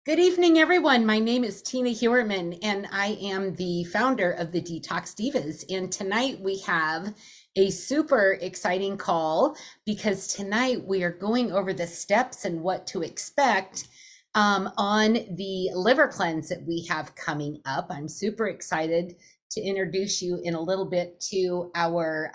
Good evening, everyone. My name is Tina Hewerman, and I am the founder of the Detox Divas. And tonight we have a super exciting call because tonight we are going over the steps and what to expect on the liver cleanse that we have coming up. I'm super excited to introduce you in a little bit to our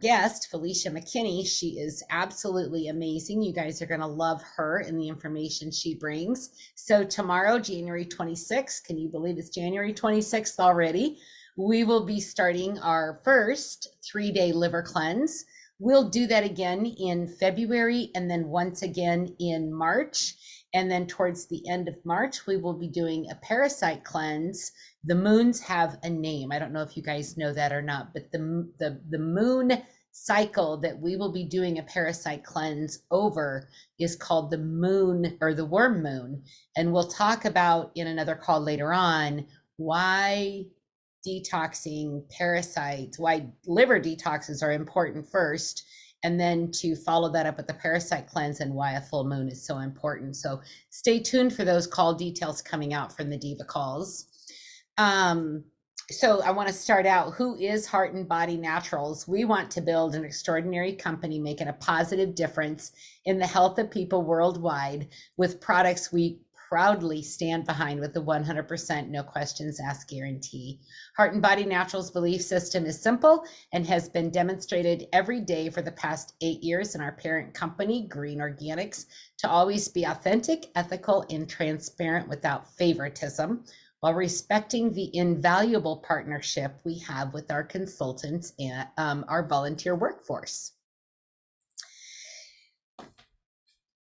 guest, Felicia McKinney. She is absolutely amazing. You guys are going to love her and the information she brings. So tomorrow, January 26th, can you believe it's January 26th already? We will be starting our first 3-day liver cleanse. We'll do that again in February and then once again in March. And then towards the end of March, we will be doing a parasite cleanse. The moons have a name. I don't know if you guys know that or not, but the moon cycle that we will be doing a parasite cleanse over is called the moon or the worm moon. And we'll talk about in another call later on why detoxing parasites, why liver detoxes are important first, and then to follow that up with the parasite cleanse and why a full moon is so important. So stay tuned for those call details coming out from the Diva calls. So I want to start out, who is Heart and Body Naturals? We want to build an extraordinary company making a positive difference in the health of people worldwide with products we proudly stand behind with the 100% no questions asked guarantee. Heart and Body Naturals belief system is simple and has been demonstrated every day for the past 8 years in our parent company, Green Organics, to always be authentic, ethical, and transparent without favoritism, while respecting the invaluable partnership we have with our consultants and our volunteer workforce.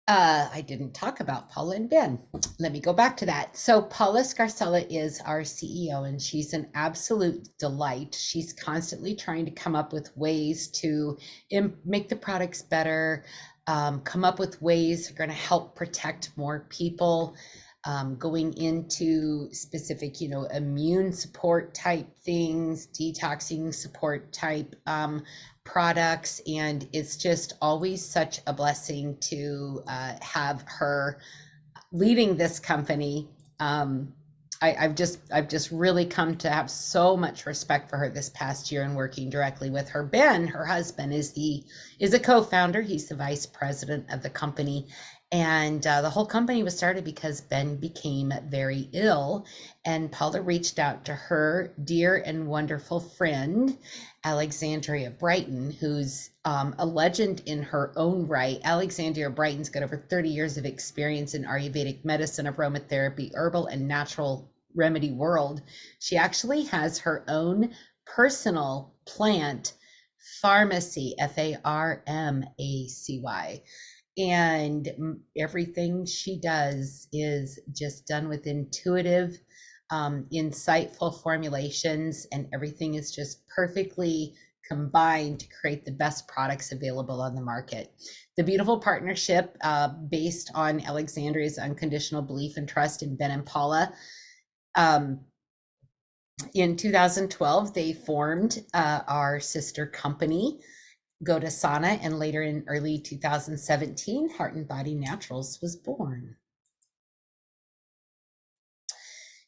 I didn't talk about Paula and Ben. Let me go back to that. So Paula Scarcella is our CEO, and she's an absolute delight. She's constantly trying to come up with ways to make the products better, come up with ways that are going to help protect more people, going into specific, immune support type things, detoxing support type products. And it's just always such a blessing to have her leading this company. I've just really come to have so much respect for her this past year and working directly with her. Ben, her husband, is a co-founder. He's the vice president of the company. And the whole company was started because Ben became very ill, and Paula reached out to her dear and wonderful friend, Alexandria Brighton, who's a legend in her own right. Alexandria Brighton's got over 30 years of experience in Ayurvedic medicine, aromatherapy, herbal, and natural remedy world. She actually has her own personal plant pharmacy, Pharmacy. And everything she does is just done with intuitive, insightful formulations, and everything is just perfectly combined to create the best products available on the market. The beautiful partnership based on Alexandria's unconditional belief and trust in Ben and Paula. In 2012, they formed our sister company, Godasana, and later in early 2017, Heart and Body Naturals was born.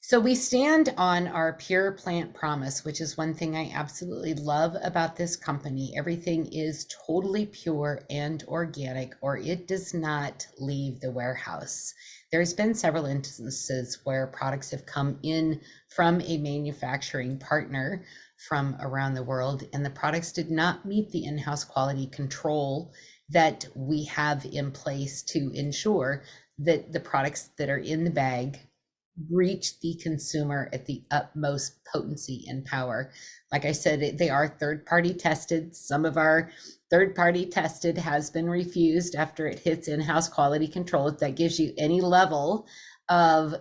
So we stand on our pure plant promise, which is one thing I absolutely love about this company. Everything is totally pure and organic, or it does not leave the warehouse. There's been several instances where products have come in from a manufacturing partner from around the world, and the products did not meet the in-house quality control that we have in place to ensure that the products that are in the bag reach the consumer at the utmost potency and power. Like I said, they are third-party tested. Some of our third-party tested has been refused after it hits in-house quality control. If that gives you any level of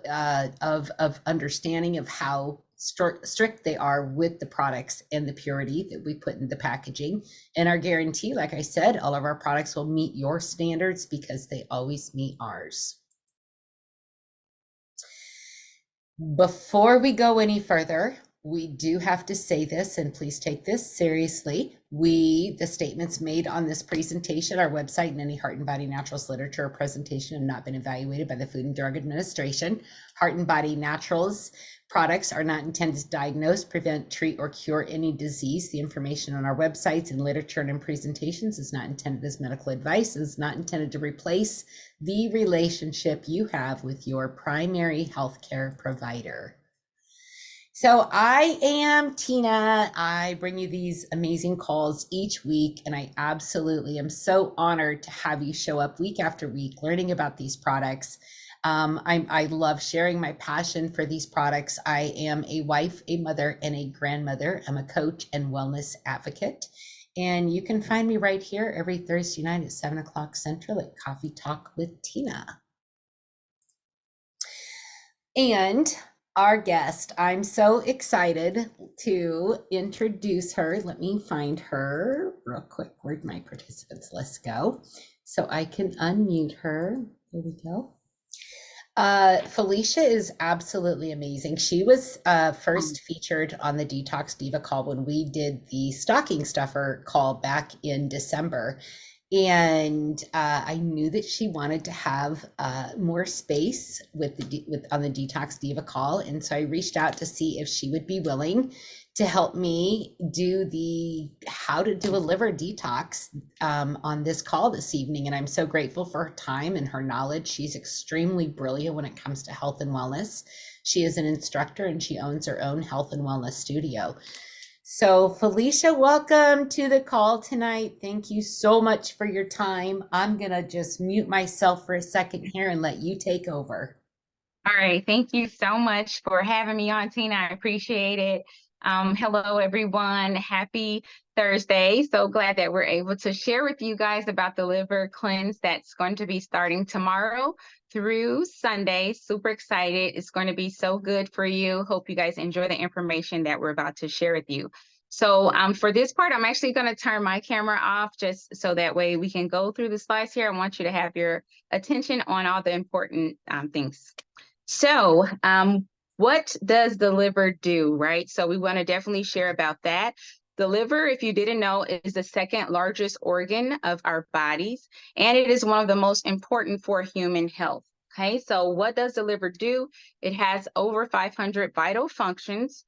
understanding of how strict they are with the products and the purity that we put in the packaging. And our guarantee, like I said, all of our products will meet your standards because they always meet ours. Before we go any further, We do have to say this, and please take this seriously. The statements made on this presentation, our website, and any Heart and Body Naturals literature or presentation have not been evaluated by the Food and Drug Administration. Heart and Body Naturals products are not intended to diagnose, prevent, treat, or cure any disease. The information on our websites and literature and in presentations is not intended as medical advice and is not intended to replace the relationship you have with your primary healthcare provider. So I am Tina. I bring you these amazing calls each week, and I absolutely am so honored to have you show up week after week learning about these products. I love sharing my passion for these products. I am a wife, a mother, and a grandmother. I'm a coach and wellness advocate. And you can find me right here every Thursday night at 7 o'clock Central at Coffee Talk with Tina. And our guest, I'm so excited to introduce her. Let me find her real quick. Where'd my participants list go? So I can unmute her. There we go. Felicia is absolutely amazing. She was first featured on the Detox Diva call when we did the stocking stuffer call back in December. And I knew that she wanted to have more space on the Detox Diva call. And so I reached out to see if she would be willing to help me do the how to do a liver detox on this call this evening. And I'm so grateful for her time and her knowledge. She's extremely brilliant when it comes to health and wellness. She is an instructor and she owns her own health and wellness studio. So Felicia, welcome to the call tonight. Thank you so much for your time. I'm going to just mute myself for a second here and let you take over. All right. Thank you so much for having me on, Tina. I appreciate it. Hello, everyone. Happy Thursday. So glad that we're able to share with you guys about the liver cleanse that's going to be starting tomorrow through Sunday. Super excited. It's going to be so good for you. Hope you guys enjoy the information that we're about to share with you. So for this part, I'm actually going to turn my camera off just so that way we can go through the slides here. I want you to have your attention on all the important things. So what does the liver do, right? So we want to definitely share about that. The liver, if you didn't know, is the second largest organ of our bodies, and it is one of the most important for human health. Okay, so what does the liver do? It has over 500 vital functions.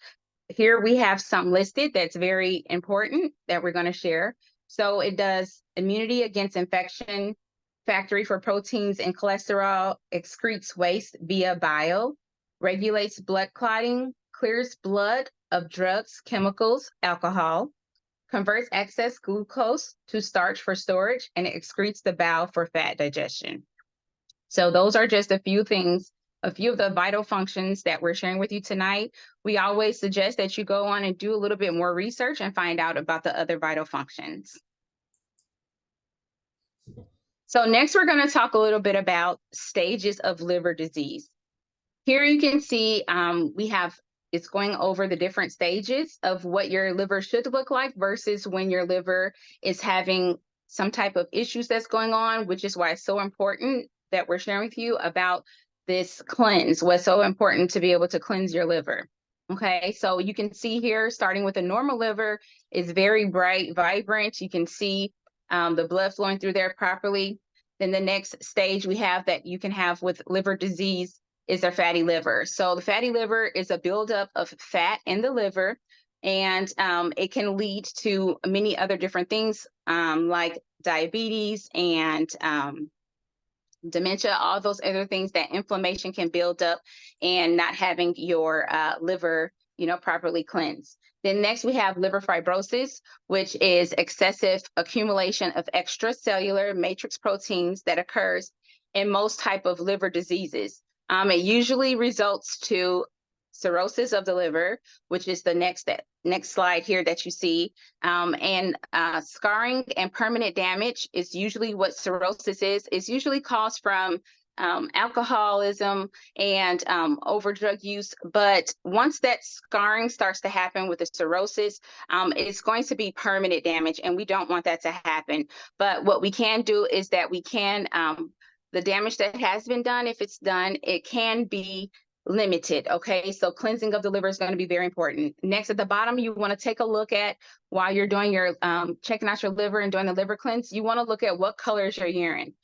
Here we have some listed that's very important that we're going to share. So it does immunity against infection, factory for proteins and cholesterol, excretes waste via bile, regulates blood clotting, clears blood of drugs, chemicals, alcohol, converts excess glucose to starch for storage, and it excretes the bile for fat digestion. So those are just a few things, a few of the vital functions that we're sharing with you tonight. We always suggest that you go on and do a little bit more research and find out about the other vital functions. So next, we're going to talk a little bit about stages of liver disease. Here you can see it's going over the different stages of what your liver should look like versus when your liver is having some type of issues that's going on, which is why it's so important that we're sharing with you about this cleanse. What's so important to be able to cleanse your liver. Okay, so you can see here, starting with a normal liver, is very bright, vibrant. You can see the blood flowing through there properly. Then the next stage we have that you can have with liver disease is a fatty liver. So the fatty liver is a buildup of fat in the liver, and it can lead to many other different things like diabetes and dementia, all those other things that inflammation can build up and not having your liver, properly cleansed. Then next we have liver fibrosis, which is excessive accumulation of extracellular matrix proteins that occurs in most type of liver diseases. It usually results to cirrhosis of the liver, which is the next slide here that you see. And scarring and permanent damage is usually what cirrhosis is. It's usually caused from alcoholism and over drug use. But once that scarring starts to happen with the cirrhosis, it's going to be permanent damage, and we don't want that to happen. But what we can do is that we can, the damage that has been done, if it's done, it can be limited. Okay, so cleansing of the liver is going to be very important. Next, at the bottom, you want to take a look at, while you're doing your checking out your liver and doing the liver cleanse, you want to look at what color is your urine.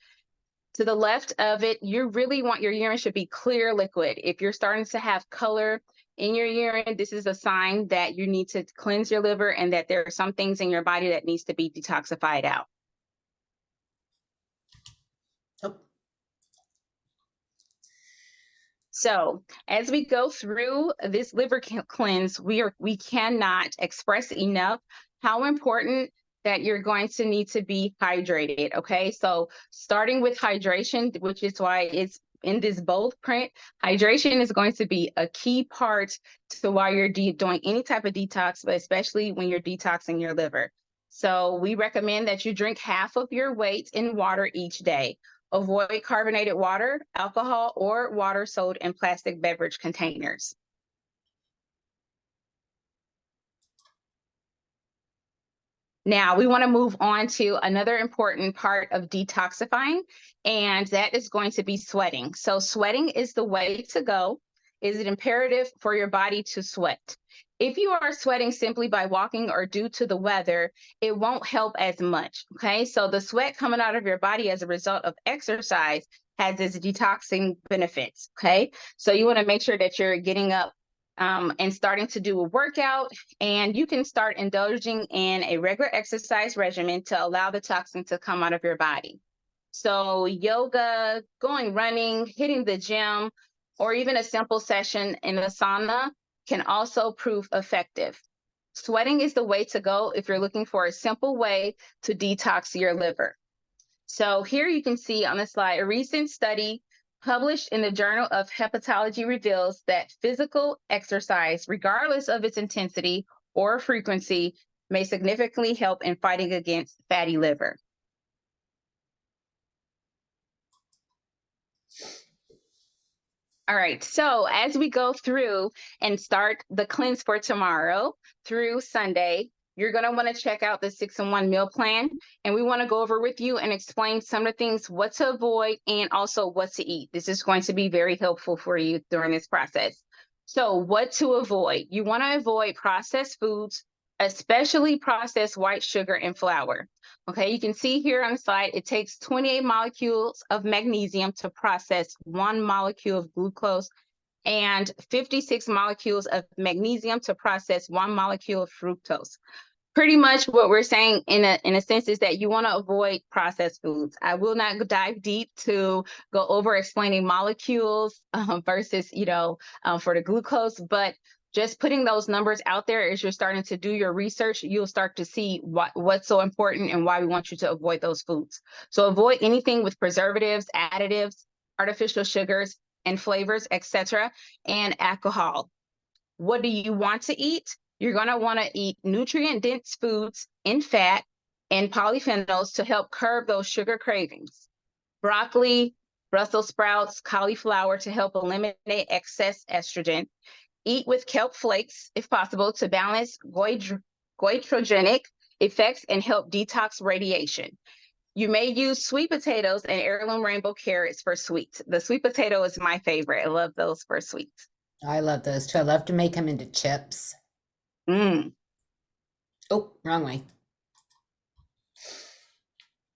To the left of it, you really want your urine should be clear liquid. If you're starting to have color in your urine, this is a sign that you need to cleanse your liver and that there are some things in your body that needs to be detoxified out. Oh. So as we go through this liver cleanse, we cannot express enough how important that you're going to need to be hydrated. Okay, so starting with hydration, which is why it's in this bold print, hydration is going to be a key part to why you're doing any type of detox, but especially when you're detoxing your liver. So we recommend that you drink half of your weight in water each day. Avoid carbonated water, alcohol, or water sold in plastic beverage containers. Now we want to move on to another important part of detoxifying, and that is going to be sweating. So sweating is the way to go. Is it imperative for your body to sweat? If you are sweating simply by walking or due to the weather, it won't help as much, okay? So the sweat coming out of your body as a result of exercise has its detoxing benefits, okay? So you want to make sure that you're getting up and starting to do a workout, and you can start indulging in a regular exercise regimen to allow the toxin to come out of your body. So yoga, going running, hitting the gym, or even a simple session in the sauna can also prove effective. Sweating is the way to go if you're looking for a simple way to detox your liver. So here you can see on the slide, a recent study published in the Journal of Hepatology reveals that physical exercise, regardless of its intensity or frequency, may significantly help in fighting against fatty liver. All right, so as we go through and start the cleanse for tomorrow through Sunday, you're going to want to check out the 6-in-1 meal plan, and we want to go over with you and explain some of the things, what to avoid and also what to eat. This is going to be very helpful for you during this process. So what to avoid? You want to avoid processed foods, especially processed white sugar and flour. Okay, you can see here on the slide, it takes 28 molecules of magnesium to process 1 molecule of glucose and 56 molecules of magnesium to process 1 molecule of fructose. Pretty much what we're saying in a sense is that you want to avoid processed foods. I will not dive deep to go over explaining molecules versus, for the glucose, but just putting those numbers out there as you're starting to do your research, you'll start to see what's so important and why we want you to avoid those foods. So avoid anything with preservatives, additives, artificial sugars and flavors, etc., and alcohol. What do you want to eat? You're going to want to eat nutrient-dense foods in fat and polyphenols to help curb those sugar cravings. Broccoli, Brussels sprouts, cauliflower to help eliminate excess estrogen. Eat with kelp flakes, if possible, to balance goitrogenic effects and help detox radiation. You may use sweet potatoes and heirloom rainbow carrots for sweets. The sweet potato is my favorite. I love those for sweets. I love those too. I love to make them into chips. Mm. Oh, wrong way.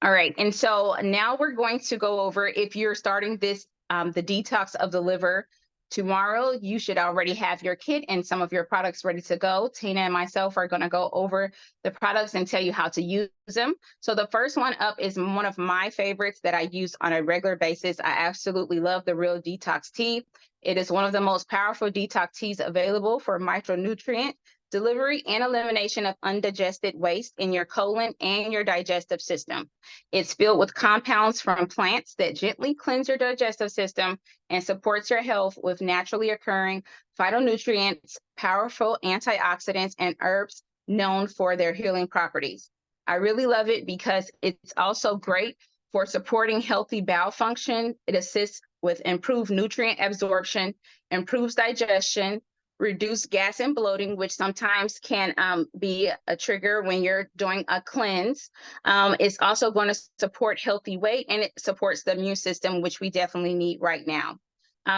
All right, and so now we're going to go over, if you're starting this, the detox of the liver tomorrow, you should already have your kit and some of your products ready to go. Tina and myself are going to go over the products and tell you how to use them. So the first one up is one of my favorites that I use on a regular basis. I absolutely love the Real Detox Tea. It is one of the most powerful detox teas available for micronutrient delivery and elimination of undigested waste in your colon and your digestive system. It's filled with compounds from plants that gently cleanse your digestive system and supports your health with naturally occurring phytonutrients, powerful antioxidants, and herbs known for their healing properties. I really love it because it's also great for supporting healthy bowel function. It assists with improved nutrient absorption, improves digestion, reduce gas and bloating, which sometimes can be a trigger when you're doing a cleanse. It's also going to support healthy weight, and it supports the immune system, which we definitely need right now.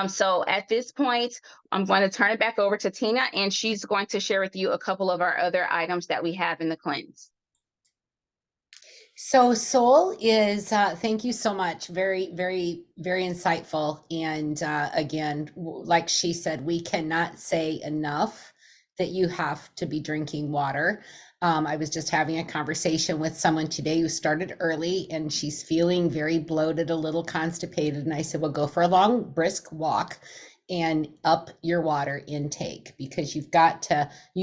So at this point, I'm going to turn it back over to Tina, and she's going to share with you a couple of our other items that we have in the cleanse. So Soul is, thank you so much. Very, very, very insightful. And again, like she said, we cannot say enough that you have to be drinking water. I was just having a conversation with someone today who started early and she's feeling very bloated, a little constipated. And I said, well, go for a long, brisk walk and up your water intake, because you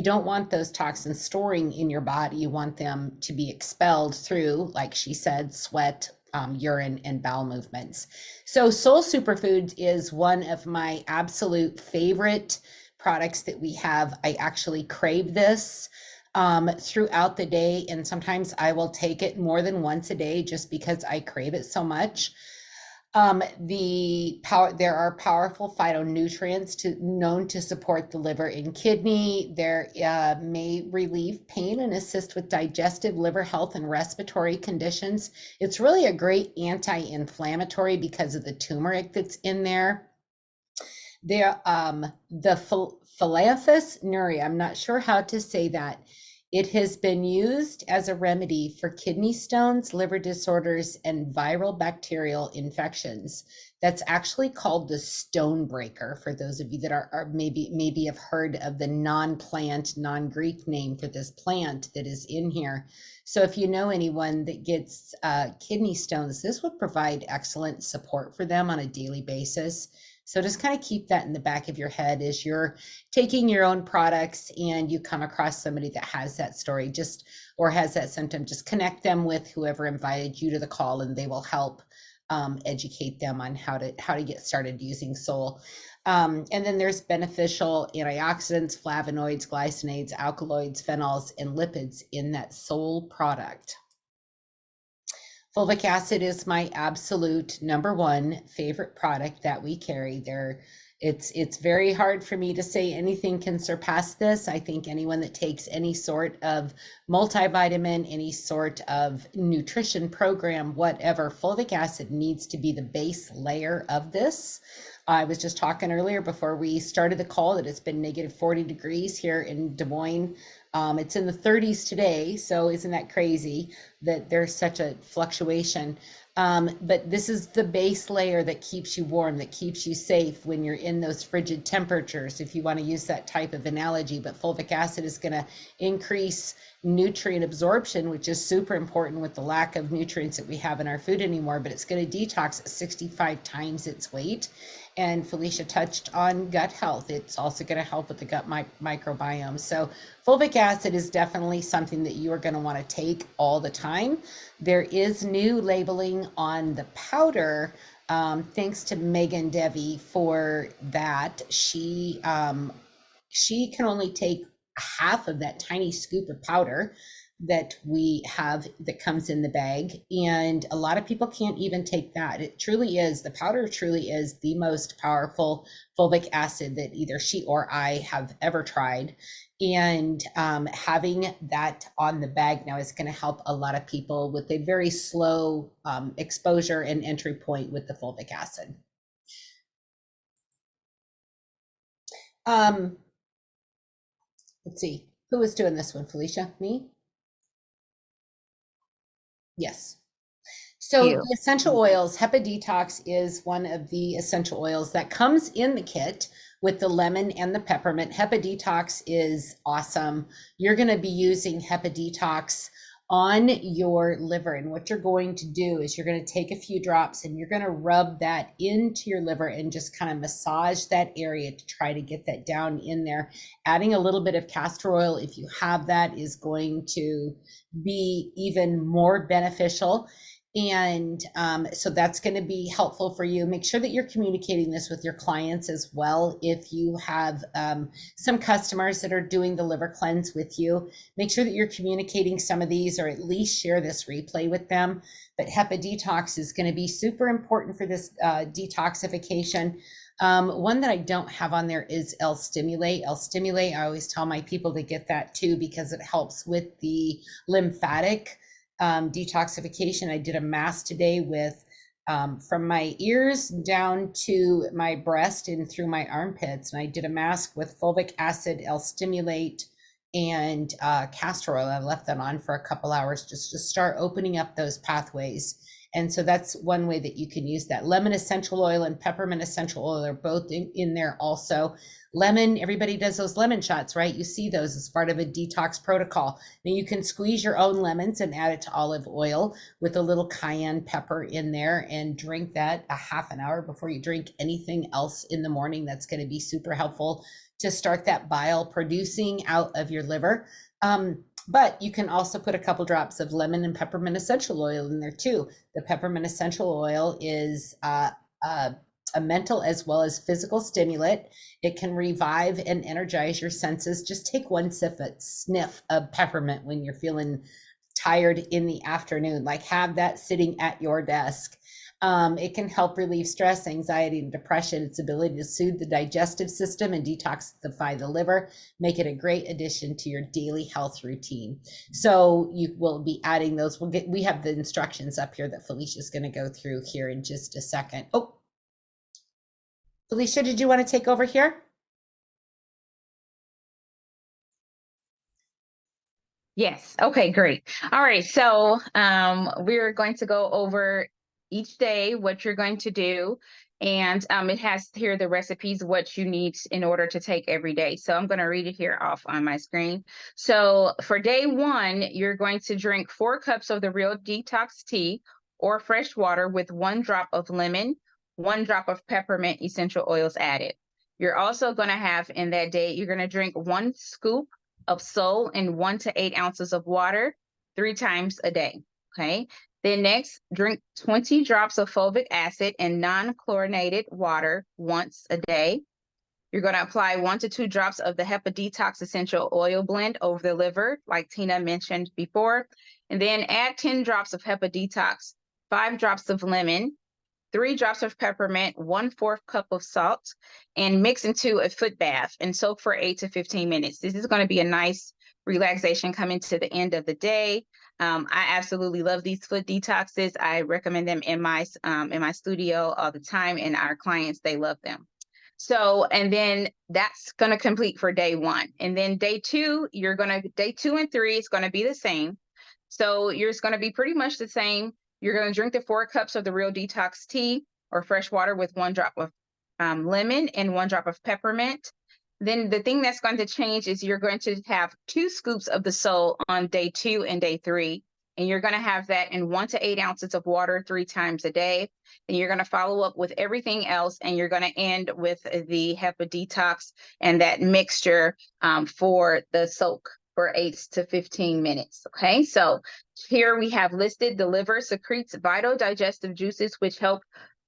don't want those toxins storing in your body. You want them to be expelled through, like she said, sweat, urine, and bowel movements. So Soul Superfoods is one of my absolute favorite products that we have. I actually crave this throughout the day, and sometimes I will take it more than once a day just because I crave it so much. There are powerful phytonutrients known to support the liver and kidney. There may relieve pain and assist with digestive, liver health, and respiratory conditions. It's really a great anti-inflammatory because of the turmeric that's in there. The Phalaphus nuri, I'm not sure how to say that. It has been used as a remedy for kidney stones, liver disorders, and viral bacterial infections. That's actually called the stone breaker, for those of you that are maybe have heard of the non-plant, non-Greek name for this plant that is in here. So if you know anyone that gets kidney stones, this would provide excellent support for them on a daily basis. So just kind of keep that in the back of your head as you're taking your own products and you come across somebody that has that story or has that symptom. Just connect them with whoever invited you to the call, and they will help educate them on how to get started using Soul. And then there's beneficial antioxidants, flavonoids, glycinates, alkaloids, phenols, and lipids in that Soul product. Fulvic acid is my absolute number one favorite product that we carry there. It's very hard for me to say anything can surpass this. I think anyone that takes any sort of multivitamin, any sort of nutrition program, whatever, fulvic acid needs to be the base layer of this. I was just talking earlier before we started the call that it's been negative 40 degrees here in Des Moines. It's in the 30s today, so isn't that crazy that there's such a fluctuation? But this is the base layer that keeps you warm, that keeps you safe when you're in those frigid temperatures, if you want to use that type of analogy. But fulvic acid is going to increase nutrient absorption, which is super important with the lack of nutrients that we have in our food anymore, but it's going to detox 65 times its weight. And Felicia touched on gut health. It's also going to help with the gut microbiome. So fulvic acid is definitely something that you are going to want to take all the time. There is new labeling on the powder. Thanks to Megan Devi for that. She can only take half of that tiny scoop of powder that we have that comes in the bag, and a lot of people can't even take that. The powder truly is the most powerful fulvic acid that either she or I have ever tried, and having that on the bag now is going to help a lot of people with a very slow exposure and entry point with the fulvic acid. Let's see, who is doing this one? Felicia? Me? Yes. So You. the essential oils, Hepa Detox is one of the essential oils that comes in the kit with the lemon and the peppermint. Hepa Detox is awesome. You're going to be using Hepa Detox on your liver. And what you're going to do is you're going to take a few drops and you're going to rub that into your liver and just kind of massage that area to try to get that down in there. Adding a little bit of castor oil, if you have that, is going to be even more beneficial. And so that's going to be helpful for you. Make sure that you're communicating this with your clients as well. If you have some customers that are doing the liver cleanse with you, make sure that you're communicating some of these, or at least share this replay with them. But Hepa Detox is going to be super important for this detoxification. One that I don't have on there is L-Stimulate. L-Stimulate, I always tell my people to get that too, because it helps with the lymphatic detoxification. I did a mass today with from my ears down to my breast and through my armpits. And I did a mask with fulvic acid, L-stimulate, and castor oil. I left that on for a couple hours just to start opening up those pathways. And so that's one way that you can use that. Lemon essential oil and peppermint essential oil are both in there also. Lemon, everybody does those lemon shots, right? You see those as part of a detox protocol. Now you can squeeze your own lemons and add it to olive oil with a little cayenne pepper in there and drink that a half an hour before you drink anything else in the morning. That's going to be super helpful to start that bile producing out of your liver. But you can also put a couple drops of lemon and peppermint essential oil in there too. The peppermint essential oil is a mental as well as physical stimulant. It can revive and energize your senses. Just take one sniff of peppermint when you're feeling tired in the afternoon. Like, have that sitting at your desk. It can help relieve stress, anxiety, and depression. Its ability to soothe the digestive system and detoxify the liver, make it a great addition to your daily health routine. So you will be adding those. We have the instructions up here that Felicia's going to go through here in just a second. Oh, Felicia, did you want to take over here? Yes. Okay, great. All right. So we're going to go over each day what you're going to do. And it has here the recipes, what you need in order to take every day. So I'm going to read it here off on my screen. So for day one, you're going to drink 4 cups of the Real Detox tea or fresh water with 1 drop of lemon, 1 drop of peppermint essential oils added. You're also going to have in that day, you're going to drink 1 scoop of sole and 1 to 8 ounces of water 3 times a day. Okay. Then next, drink 20 drops of fulvic acid in non-chlorinated water once a day. You're going to apply 1 to 2 drops of the HEPA Detox essential oil blend over the liver, like Tina mentioned before. And then add 10 drops of HEPA Detox, 5 drops of lemon, 3 drops of peppermint, 1/4 cup of salt, and mix into a foot bath and soak for 8 to 15 minutes. This is going to be a nice relaxation coming to the end of the day. I absolutely love these foot detoxes. I recommend them in my studio all the time, and our clients, they love them. So, and then that's going to complete for day one. And then day two and 3 is going to be the same. So you're going to be pretty much the same. You're going to drink the 4 cups of the Real Detox tea or fresh water with 1 drop of lemon and 1 drop of peppermint. Then the thing that's going to change is you're going to have 2 scoops of the sole on day 2 and day 3. And you're going to have that in 1 to 8 ounces of water 3 times a day. And you're going to follow up with everything else. And you're going to end with the HEPA Detox and that mixture for the soak for 8 to 15 minutes. Okay, so here we have listed the liver secretes vital digestive juices which help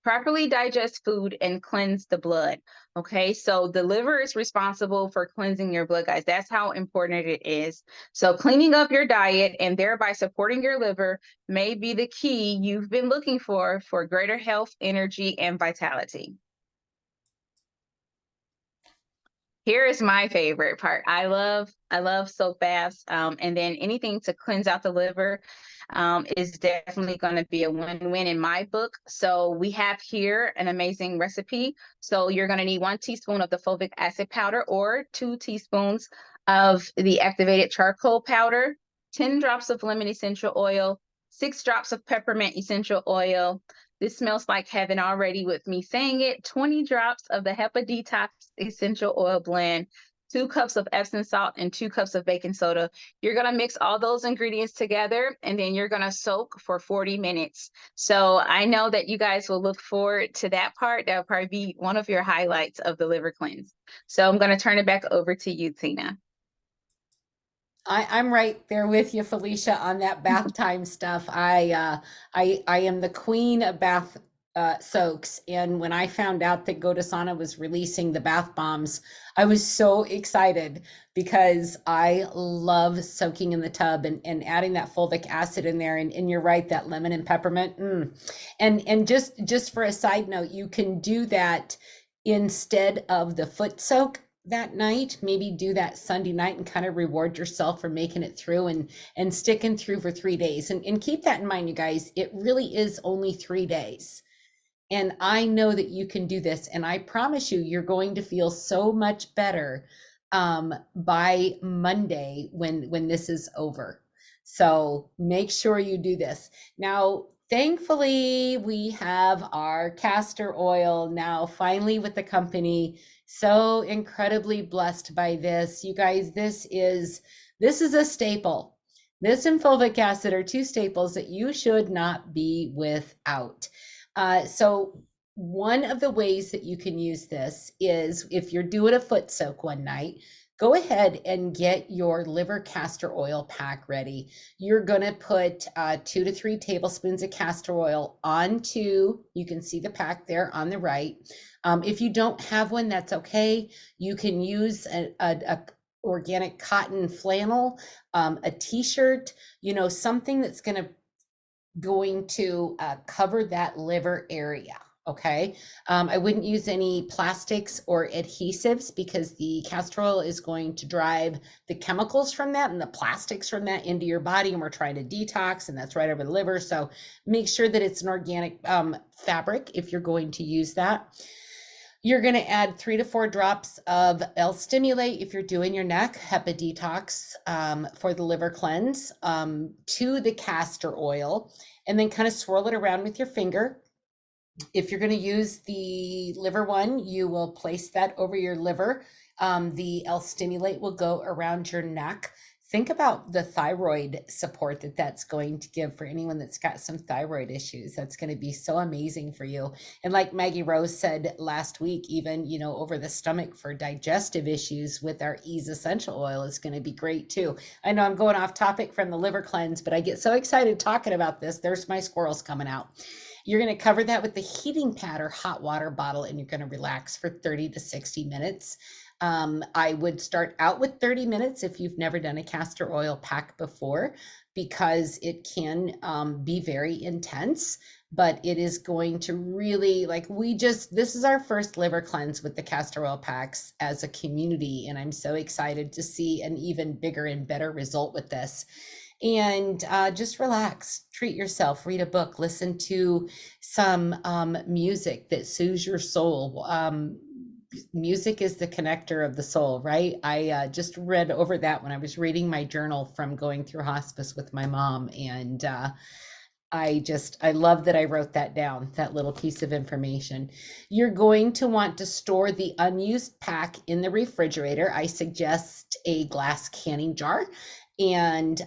properly digest food and cleanse the blood. Okay, so the liver is responsible for cleansing your blood, guys. That's how important it is. So cleaning up your diet and thereby supporting your liver may be the key you've been looking for greater health, energy, and vitality. Here is my favorite part. I love soap baths, and then anything to cleanse out the liver is definitely going to be a win-win in my book. So we have here an amazing recipe. So you're going to need 1 teaspoon of the fulvic acid powder or 2 teaspoons of the activated charcoal powder, 10 drops of lemon essential oil, 6 drops of peppermint essential oil. This smells like heaven already with me saying it. 20 drops of the HEPA Detox essential oil blend, 2 cups of Epsom salt, and 2 cups of baking soda. You're going to mix all those ingredients together, and then you're going to soak for 40 minutes. So I know that you guys will look forward to that part. That'll probably be one of your highlights of the liver cleanse. So I'm going to turn it back over to you, Tina. I'm right there with you, Felicia, on that bath time stuff. I am the queen of bath soaks, and when I found out that Godasana was releasing the bath bombs, I was so excited because I love soaking in the tub and adding that fulvic acid in there. And you're right, that lemon and peppermint. And just for a side note, you can do that instead of the foot soak that night. Maybe do that Sunday night and kind of reward yourself for making it through and sticking through for 3 days. And keep that in mind, you guys, it really is only 3 days. And I know that you can do this. And I promise you, you're going to feel so much better by Monday when this is over. So make sure you do this. Now, thankfully, we have our castor oil now finally with the company. So incredibly blessed by this. You guys, this is a staple. This and fulvic acid are two staples that you should not be without. So one of the ways that you can use this is if you're doing a foot soak one night, go ahead and get your liver castor oil pack ready. You're going to put 2 to 3 tablespoons of castor oil onto, you can see the pack there on the right. If you don't have one, that's okay. You can use a organic cotton flannel, a t-shirt, something that's going to cover that liver area. Okay. I wouldn't use any plastics or adhesives because the castor oil is going to drive the chemicals from that and the plastics from that into your body. And we're trying to detox, and that's right over the liver. So make sure that it's an organic fabric if you're going to use that. You're going to add 3 to 4 drops of L-Stimulate if you're doing your neck, HEPA detox for the liver cleanse, to the castor oil, and then kind of swirl it around with your finger. If you're going to use the liver one, you will place that over your liver. The L-Stimulate will go around your neck. Think about the thyroid support that that's going to give for anyone that's got some thyroid issues. That's going to be so amazing for you. And like Maggie Rose said last week, even, over the stomach for digestive issues with our Ease Essential Oil is going to be great too. I know I'm going off topic from the liver cleanse, but I get so excited talking about this. There's my squirrels coming out. You're going to cover that with the heating pad or hot water bottle, and you're going to relax for 30 to 60 minutes. I would start out with 30 minutes if you've never done a castor oil pack before, because it can be very intense, but it is going to really, this is our first liver cleanse with the castor oil packs as a community. And I'm so excited to see an even bigger and better result with this. And just relax, treat yourself, read a book, listen to some music that soothes your soul. Music is the connector of the soul, right? I just read over that when I was reading my journal from going through hospice with my mom. And I love that I wrote that down, that little piece of information. You're going to want to store the unused pack in the refrigerator. I suggest a glass canning jar. And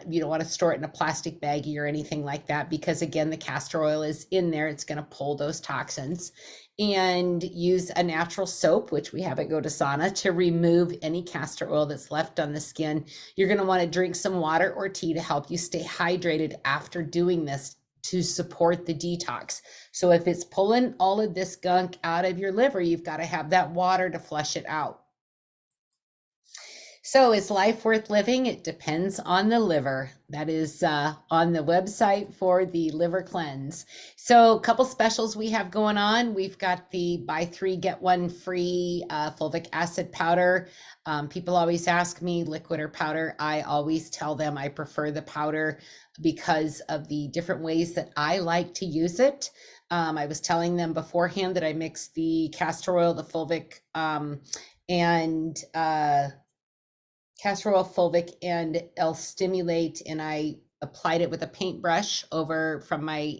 you don't want to store it in a plastic baggie or anything like that, because again, the castor oil is in there. It's going to pull those toxins. And use a natural soap, which we have at Go to Sauna, to remove any castor oil that's left on the skin. You're going to want to drink some water or tea to help you stay hydrated after doing this, to support the detox. So if it's pulling all of this gunk out of your liver, you've got to have that water to flush it out. So is life worth living? It depends on the liver. That is on the website for the liver cleanse. So a couple specials we have going on. We've got the buy 3, get 1 free fulvic acid powder. People always ask me liquid or powder. I always tell them I prefer the powder because of the different ways that I like to use it. I was telling them beforehand that I mix the castor oil, the fulvic, and castor oil, fulvic, and L-Stimulate, and I applied it with a paintbrush over from my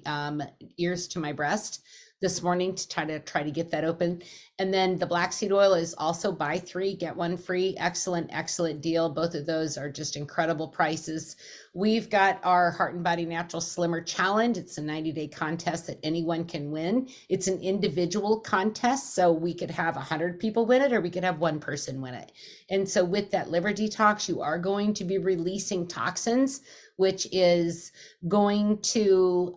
ears to my breast this morning to try to get that open. And then the black seed oil is also buy 3, get 1 free. Excellent deal. Both of those are just incredible prices. We've got our Heart and Body Natural Slimmer Challenge. It's a 90-day contest that anyone can win. It's an individual contest, so we could have 100 people win it, or we could have 1 person win it. And so with that liver detox, you are going to be releasing toxins, which is going to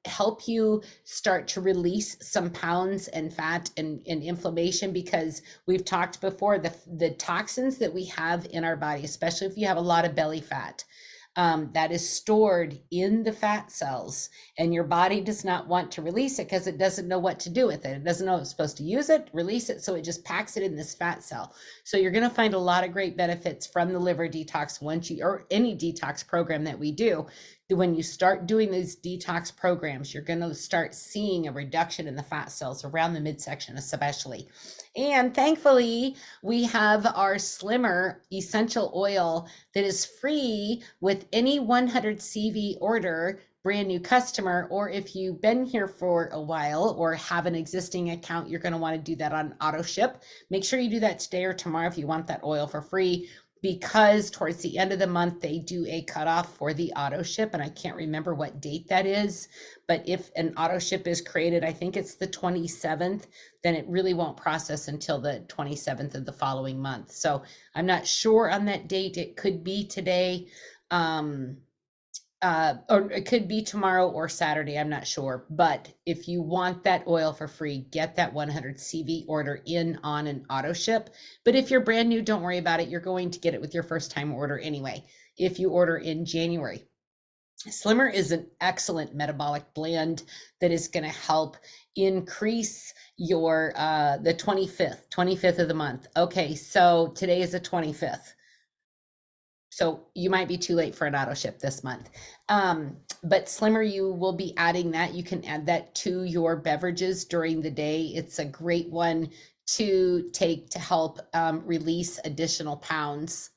help you start to release some pounds and fat and inflammation, because we've talked before, the toxins that we have in our body, especially if you have a lot of belly fat, that is stored in the fat cells, and your body does not want to release it because it doesn't know what to do with it. It doesn't know it's supposed to use it, release it, so it just packs it in this fat cell. So you're going to find a lot of great benefits from the liver detox or any detox program that we do, when you start doing these detox programs, you're going to start seeing a reduction in the fat cells around the midsection, especially. And thankfully, we have our Slimmer essential oil that is free with any 100 CV order, brand new customer, or if you've been here for a while or have an existing account, you're going to want to do that on auto ship. Make sure you do that today or tomorrow if you want that oil for free, because towards the end of the month, they do a cutoff for the auto ship. And I can't remember what date that is, but if an auto ship is created, I think it's the 27th, then it really won't process until the 27th of the following month. So I'm not sure on that date. It could be today, or it could be tomorrow or Saturday. I'm not sure. But if you want that oil for free, get that 100 CV order in on an auto ship. But if you're brand new, don't worry about it. You're going to get it with your first time order anyway, if you order in January. Slimmer is an excellent metabolic blend that is going to help increase your the 25th of the month. Okay, so today is the 25th. So you might be too late for an auto ship this month. But Slimmer, you will be adding that. You can add that to your beverages during the day. It's a great one to take to help release additional pounds.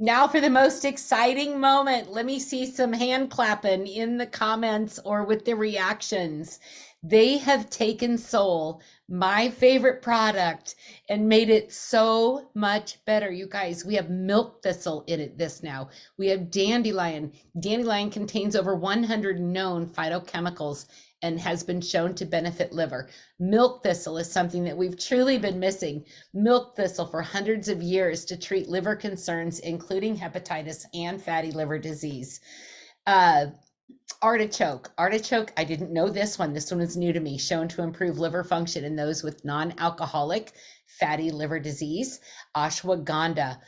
Now for the most exciting moment. Let me see some hand clapping in the comments or with the reactions. They have taken Soul, my favorite product, and made it so much better. You guys, we have milk thistle in it this now. We have dandelion. Dandelion contains over 100 known phytochemicals and has been shown to benefit liver. Milk thistle is something that we've truly been missing. Milk thistle for hundreds of years to treat liver concerns, including hepatitis and fatty liver disease. Artichoke, I didn't know this one. This one is new to me. Shown to improve liver function in those with non-alcoholic fatty liver disease. Ashwagandha.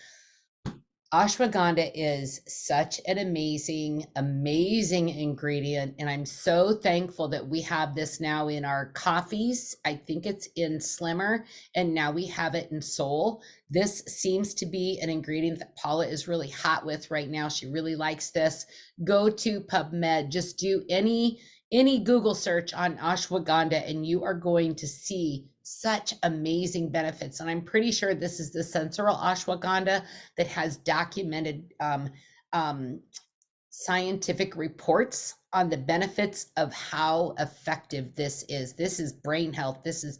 Ashwagandha is such an amazing ingredient. And I'm so thankful that we have this now in our coffees. I think it's in Slimmer, and now we have it in Soul. This seems to be an ingredient that Paula is really hot with right now. She really likes this. Go to PubMed, just do any Google search on ashwagandha, and you are going to see such amazing benefits. And I'm pretty sure this is the sensoral ashwagandha that has documented scientific reports on the benefits of how effective this is. This is brain health. This is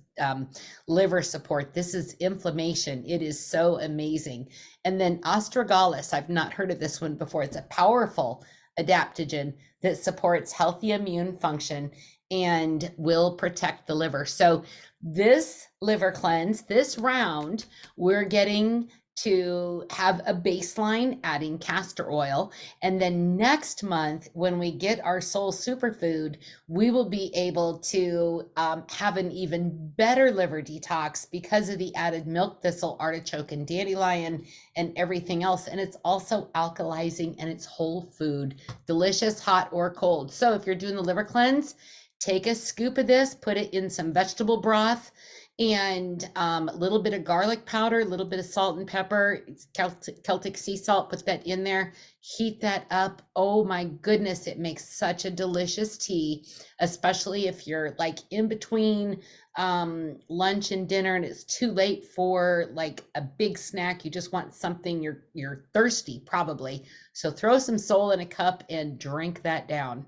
liver support. This is inflammation. It is so amazing. And then astragalus, I've not heard of this one before. It's a powerful adaptogen that supports healthy immune function and will protect the liver. So this liver cleanse, this round, we're getting to have a baseline adding castor oil. And then next month, when we get our Soul Superfood, we will be able to have an even better liver detox because of the added milk thistle, artichoke, and dandelion and everything else. And it's also alkalizing, and it's whole food, delicious, hot or cold. So if you're doing the liver cleanse, take a scoop of this, put it in some vegetable broth, and a little bit of garlic powder, a little bit of salt and pepper, it's Celtic sea salt, put that in there, heat that up. Oh my goodness, it makes such a delicious tea, especially if you're like in between lunch and dinner and it's too late for like a big snack. You just want something, you're thirsty probably. So throw some Soul in a cup and drink that down.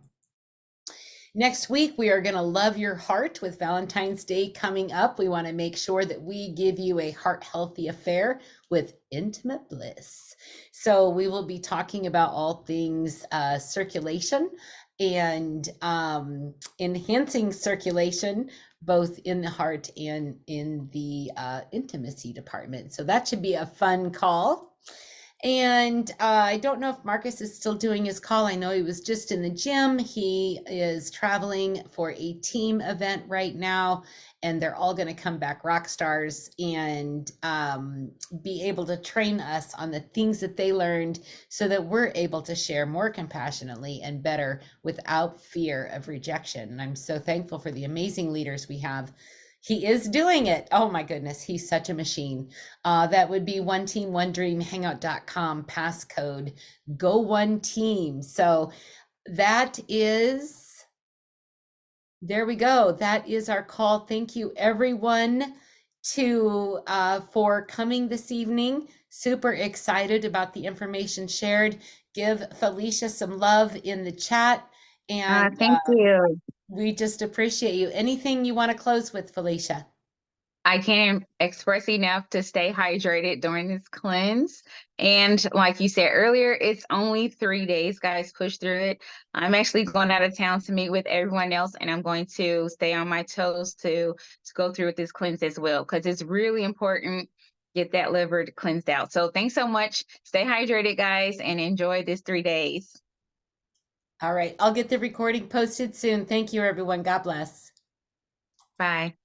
Next week, we are going to love your heart with Valentine's Day coming up. We want to make sure that we give you a heart-healthy affair with intimate bliss. So we will be talking about all things circulation and enhancing circulation, both in the heart and in the intimacy department. So that should be a fun call. And I don't know if Marcus is still doing his call. I know he was just in the gym. He is traveling for a team event right now, and they're all going to come back rock stars and be able to train us on the things that they learned so that we're able to share more compassionately and better without fear of rejection. And I'm so thankful for the amazing leaders we have He is doing it. Oh my goodness, he's such a machine. That would be one team, one dream, hangout.com, passcode, go one team. So that is, there we go. That is our call. Thank you everyone for coming this evening. Super excited about the information shared. Give Felicia some love in the chat, and Thank you. we just appreciate you. Anything you want to close with, Felicia? I can't express enough to stay hydrated during this cleanse. And like you said earlier, it's only 3 days, guys. Push through it. I'm actually going out of town to meet with everyone else, and I'm going to stay on my toes to go through with this cleanse as well, because it's really important. Get that liver cleansed out. So thanks so much. Stay hydrated, guys, and enjoy this 3 days. All right. I'll get the recording posted soon. Thank you, everyone. God bless. Bye.